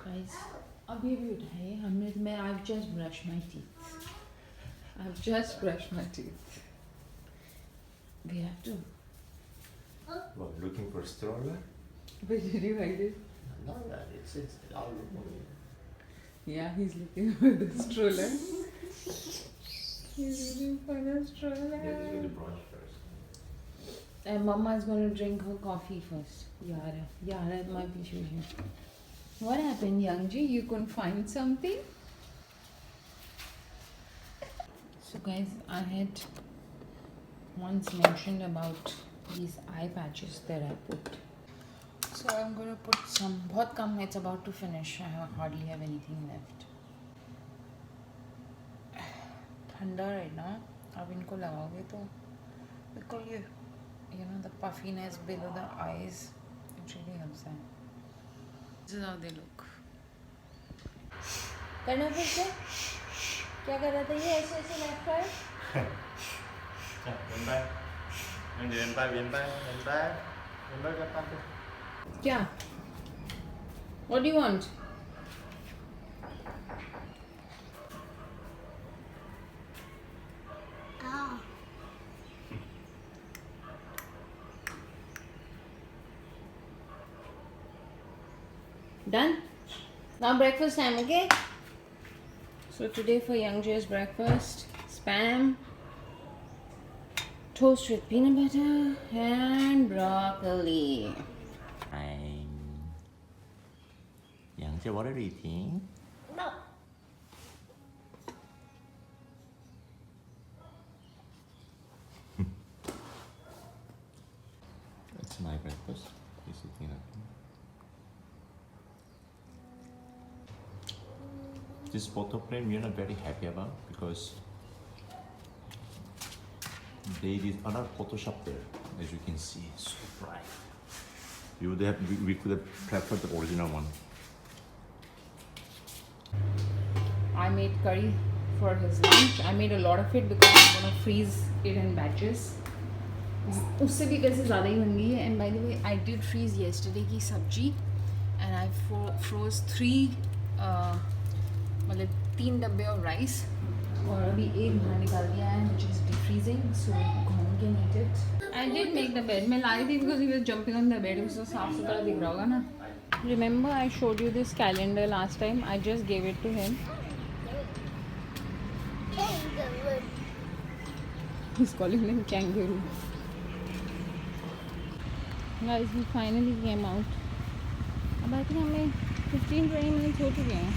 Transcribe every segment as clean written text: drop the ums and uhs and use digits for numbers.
Guys, अभी भी उठाए हमने मैं I've just brushed my teeth. I've just brushed my teeth. We have to. What, looking for a stroller? Where did you hide it? No, it's all Yeah, he's looking for the stroller. He's looking for the stroller. Yeah, just go to brunch first. And Mama is going to drink her coffee first. Yara, my picture. What happened, Youngji? You couldn't find something? So guys, I had once mentioned about these eye patches that I put. So I'm going to put some. बहुत कम है. It's about to finish. I hardly have anything left. ठंडा है ना. अब इनको लगाओगे तो बिल्कुल ये the puffiness below the eyes, it really helps them. This is how they look. करना फिर से क्या कर रहा था ये ऐसे ऐसे left right? 왼발 갖다 क्या? What do you want? Done? Now breakfast time, okay? So today for Youngjae's breakfast, spam, toast with peanut butter and broccoli. Youngjae, what are you eating? No. It's my breakfast. He's eating it. This photo frame you're not very happy about because they did another Photoshop there, as you can see, so bright. We could have preferred the original one. I made curry for his lunch. I made a lot of it because I'm gonna freeze it in batches. उससे भी कैसे ज़्यादा ही बन गई है. And by the way, I did freeze yesterday की सब्जी, and I froze 3 डब्बे of rice. और अभी एक बाहर निकाल दिया है, which is defreezing, so Gonu can eat it. I did make the bed. मैं लाई थी because he was jumping on the bed. उसको साफ सुथरा दिख रहा होगा ना. Remember I showed you this calendar last time? I just gave it to him. He's calling them kangaroo. Guys, we finally came out. अब I think हमें 15-20 minutes हो चुके हैं.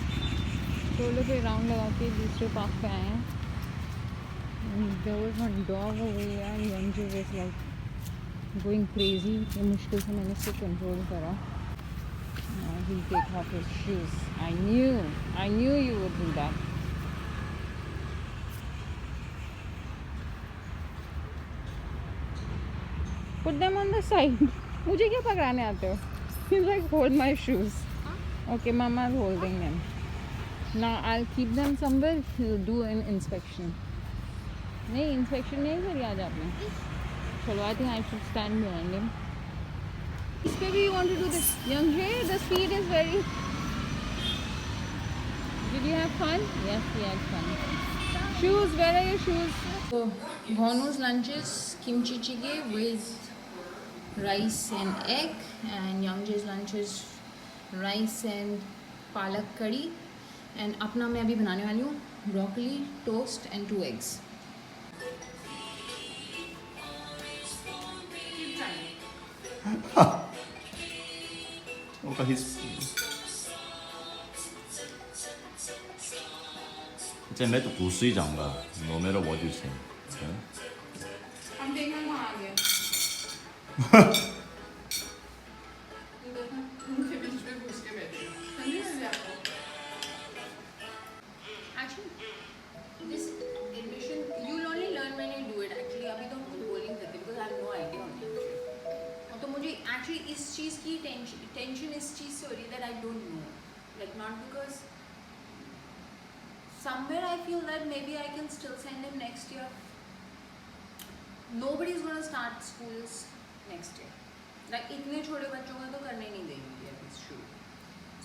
टोले पे राउंड लगा के दूसरे पार्क पे आए हैं. There was one dog over here and Youngjae was like going crazy. ये मुश्किल से मैंने इसे कंट्रोल करा. Now he'll take off his shoes. I knew you would do that. Put them on the side. मुझे क्या पकड़ाने आते हो? He's like, hold my shoes. Okay, Mama is holding them. Now I'll keep them somewhere. He'll do an inspection. नहीं inspection नहीं करी आज आपने. चलो, I think I should stand behind him. इस पे भी you want to do this? Youngjae, the speed is very. Did you have fun? Yes, we had fun. Shoes, where are your shoes? So, Gonu's lunch is kimchi jjigae with rice and egg, and Youngjae's lunch is rice and palak curry, and अपना मैं अभी बनाने वाली हूँ broccoli, toast and 2 eggs. Okay, 이제 매도 구수이 장가. No matter what you say. हम देखना कहाँ आ गया. उनके बीच में घुस के बैठे. समझी ना आपको? Actually, this admission you'll only learn when you do it. Actually, अभी तो हम खुद बोल नहीं सकते because I have no idea on it. और तो मुझे actually इस चीज़ की tension इस चीज़ से हो रही है that I don't know. Like not because somewhere I feel that maybe I can still send him next year. Nobody is going to start schools next year. Like इतने छोटे बच्चों का तो करने नहीं देंगे अभी शुरू.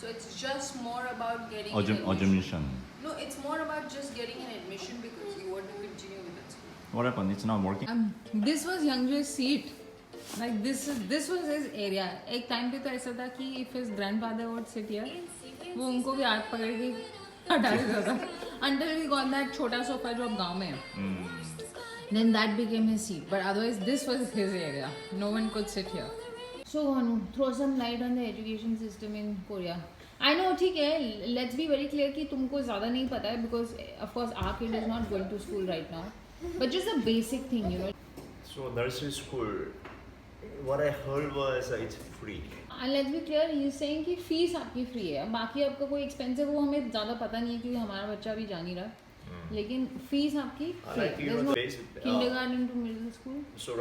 So it's just more about getting an admission. Admission. No, it's more about just getting an admission because you want to continue with that school. What happened? It's not working. This was Young's seat. Like this was his area. एक time पे तो ऐसा था कि if his grandfather would sit here, वो उनको भी हाथ पकड़ के हटा देता था. Until we got that छोटा सोफा जो अब गाँव में है. Then that became his seat. But otherwise, this was his area. No one could sit here. So, Hanu, throw some light on the education system in Korea. I know, ठीक है. Let's be very clear कि तुमको ज़्यादा नहीं पता है because of course our kid is not going to school right now. But just a basic thing, you know. So nursery school, what I heard was it's free. And let's be clear, he's saying कि fees आपकी free है. बाकी आपका कोई expense है वो हमें ज़्यादा पता नहीं है क्योंकि हमारा बच्चा भी जा नहीं रहा. लेकिन fees आपकी free. Like you There's know, no basic, kindergarten to middle school. so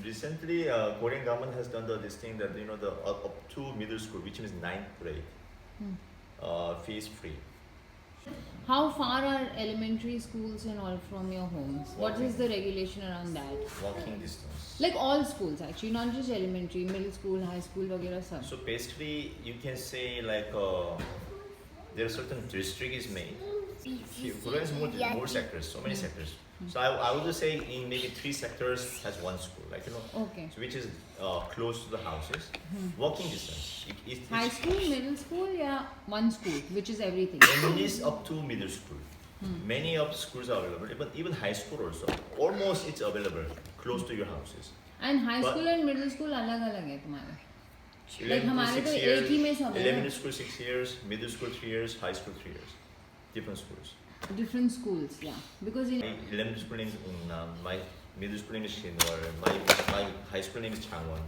recently Korean government has done this thing that you know the up to middle school, which means 9th grade, fees free. How far are elementary schools and all from your homes? What is the regulation around that? Walking distance. Like all schools actually, not just elementary, middle school, high school, वगैरह सब. So basically, you can say like there are certain district is made. Korea is more sectors, so many sectors. So I would just say in maybe 3 sectors has one school, like you know, Okay. so which is close to the houses, walking distance. It's High school, middle school, yeah, one school, which is everything. and it is up to middle school. Many of the schools are available, even high school also. Almost it's available close to your houses. And high But- school and middle school अलग अलग है तुम्हारे. 11 to हमारे 6 तो years, एक ही में सब है ना. elementary school 6 years, middle school 3 years, high school 3 years. Different schools. Different schools, yeah. Because in My elementary school name is Ungnam, my middle school name is Shinwar, my high school name is Changwon.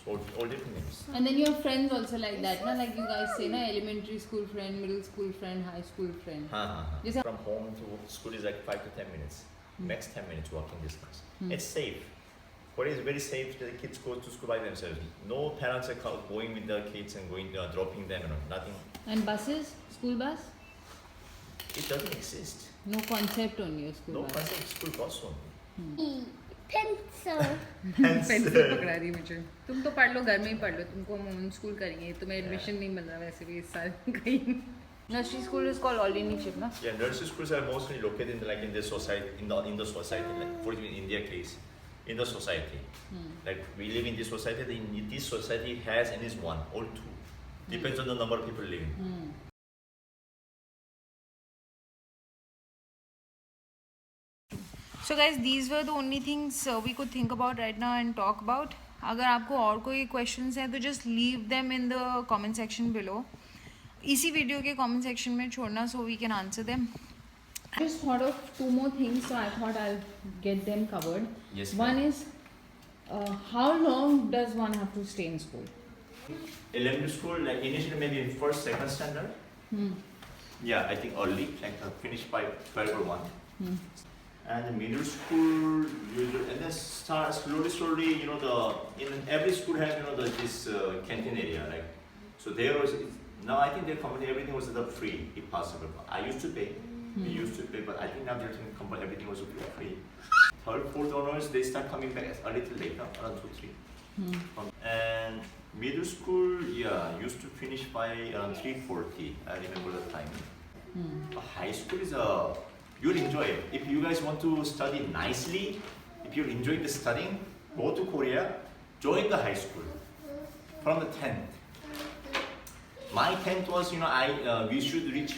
So all different names. and then your friends also like that, na? Like you guys say, na, elementary school friend, middle school friend, high school friend. Yes, From home to school is like 5 to 10 minutes. Max 10 minutes walking distance. It's safe. Korea is very safe. The kids go to school by themselves. No parents are going with the kids and going dropping them and nothing. And buses, school bus, It doesn't exist. no concept on your school No bus. concept school bus only. Pencil. Pencil पकड़ा रही मुझे. तुम तो पढ़ लो घर में ही पढ़ लो. तुमको हम होम स्कूल करेंगे. तुम्हें एडमिशन नहीं मिल रहा वैसे भी इस साल कहीं. Nursery school is called Already na? Yeah, nursery schools are mostly located in the society, in the society, like for example, in India case, in the society. Like we live in this society. In this society has at least one or two, depends on the number of people living. So guys, these were the only things we could think about right now and talk about. अगर आपको और कोई questions हैं तो just leave them in the comment section below. इसी video के comment section में छोड़ना so we can answer them. I just thought of 2 more things, so I thought I'll get them covered. Yes, One ma'am. is, how long does one have to stay in school? Elementary school, like initially maybe in first, second standard. Yeah, I think early, like finish by 12 or 1. And the middle school, and then start slowly, you know, in every school has, you know, this canteen area, like, so there was, now I think they're coming, everything was free, if possible. I used to pay, we used to pay, but I think now they're saying everything was free. Third, fourth honors, they start coming back a little later, around 2, 3. And middle school, yeah, used to finish by around 3:40, I remember the time. But high school is you'll enjoy it. If you guys want to study nicely, if you're enjoying the studying, go to Korea, join the high school from the 10th. My 10th was, you know, we should reach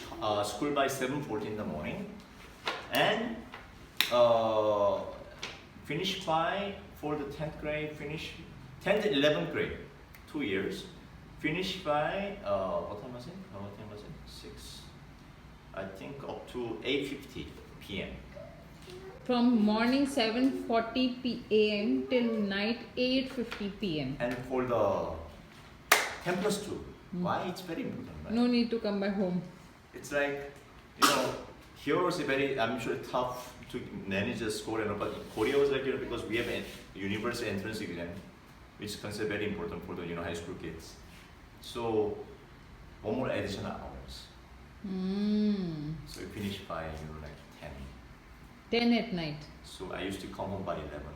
school by 7:40 in the morning, and finish by, for the 10th grade, finish 10th and 11th grade, 2 years. Finish by what time was it? What time was it? 6. I think up to 8:50 p.m. From morning 7:40 a.m. till night 8:50 p.m. And for the 10+2, why it's very important, right? No need to come back home. It's like, you know, here was a very, I'm sure, tough to manage the score and all, but in Korea was like, you know, because we have a university entrance exam, which is considered very important for the, you know, high school kids. So, one more additional hours. So we finish by, you know, like 10. 10 at night. So I used to come home by 11.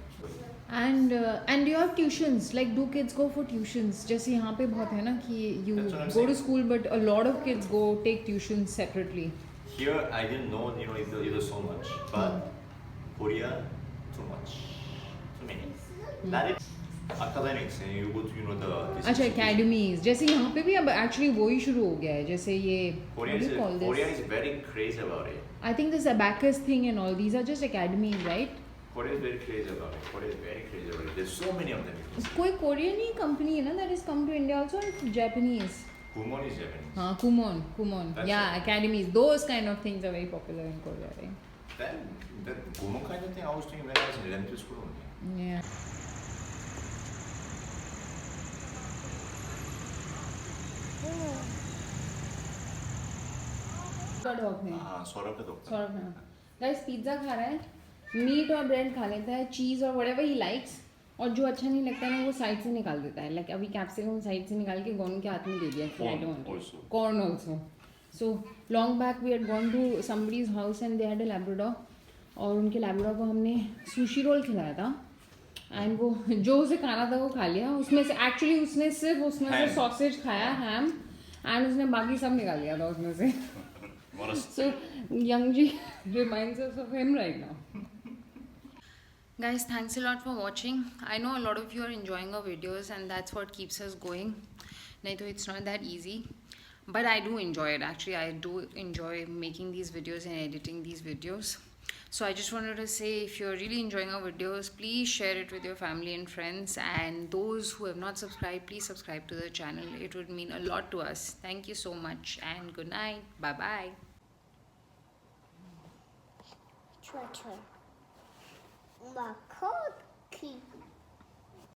And you have tuitions, like do kids go for tuitions? जैसे यहाँ पे बहुत है ना कि you That's what I'm go to saying. school but a lot of kids go take tuitions separately. Here, I didn't know, either so much, but Korea, too much, too many. That is academics, and you go to, the. this अच्छा institution. academies, जैसे यहाँ पे भी अब actually वो ही शुरू हो गया है, जैसे ये Korea what do you call Korea this? is very crazy about it. I think this abacus thing and all these are just academies, right? Korea is very crazy about it. Korea is very crazy about it. There's so many of them. कोई Korean ही company है ना that has come to India also, and Japanese. Kumon is Japanese. हाँ, Kumon. That's Yeah, right. academies. Those kind of things are very popular in Korea, right? That Kumon kind of thing I was doing when I was in elementary school only. Yeah. Dog है हाँ, सौरभ का दोस्त। सौरभ ना guys pizza खा रहा है, meet और bread खा लेता है, चीज़ और व्हाटएवर ही लाइक्स, और जो अच्छा नहीं लगता है ना वो साइड से निकाल देता है। लाइक अभी कैप्सिकम साइड से निकाल के गोन के हाथ में दे दिया। Corn also. So long back we had gone to somebody's house and they had a Labrador, और उनके लैब्राडोर को हमने सुशी रोल खिलाया था, एंड वो जो उसे खाना था वो खा लिया। उसमें से एक्चुअली उसने सिर्फ उसमें से सॉसेज खाया, हैम, एंड उसने बाकी सब निकाल लिया था उसमें से। So Youngji reminds us of him right now. Guys, thanks a lot for watching. I know a lot of you are enjoying our videos and that's what keeps us going. Nahi to it's not that easy, but I do enjoy it. Actually, I do enjoy making these videos and editing these videos. So I just wanted to say, if you're really enjoying our videos, please share it with your family and friends, and those who have not subscribed, please subscribe to the channel. It would mean a lot to us. Thank you so much and good night. Bye bye. Twitter. My code keep